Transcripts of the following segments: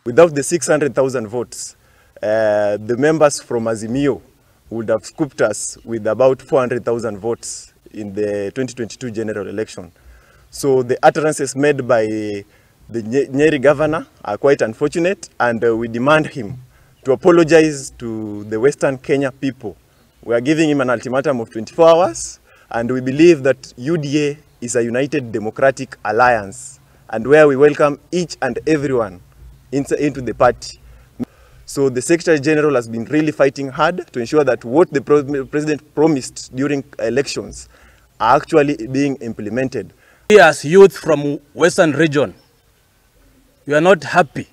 Without the 600,000 votes, the members from Azimio would have scooped us with about 400,000 votes in the 2022 general election. So the utterances made by the Nyeri governor are quite unfortunate, and we demand him to apologize to the Western Kenya people. We are giving him an ultimatum of 24 hours, and we believe that UDA is a united democratic alliance, and where we welcome each and everyone into the party. So the Secretary General has been really fighting hard to ensure that what the President promised during elections are actually being implemented. We as youth from Western region, we are not happy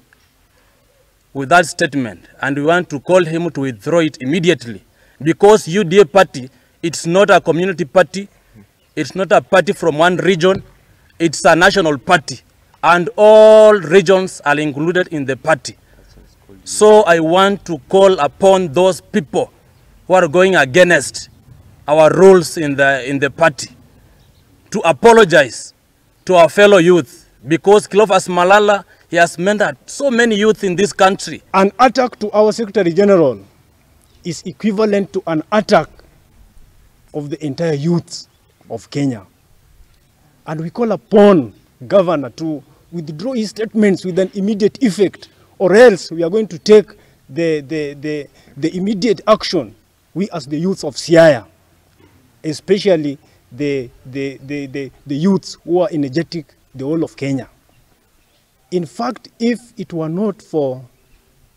with that statement, and we want to call him to withdraw it immediately, because UDA party, it's not a community party, it's not a party from one region, it's a national party, and all regions are included in the party. So I want to call upon those people who are going against our rules in the party to apologize to our fellow youth, because Cleophas Malala, he has mentored so many youth in this country. An attack to our Secretary General is equivalent to an attack of the entire youth of Kenya. And we call upon Governor to withdraw his statements with an immediate effect, or else we are going to take the immediate action, we as the youth of Siaya, especially the youths who are energetic, the whole of Kenya. In fact, if it were not for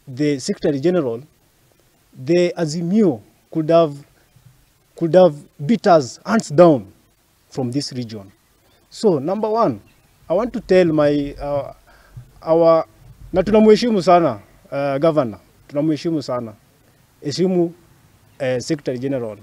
the Secretary General, the Azimio could have beat us hands down from this region. So, number one, I want to tell na tunamheshimu sana governor, tunamheshimu sana, heshimu Secretary General.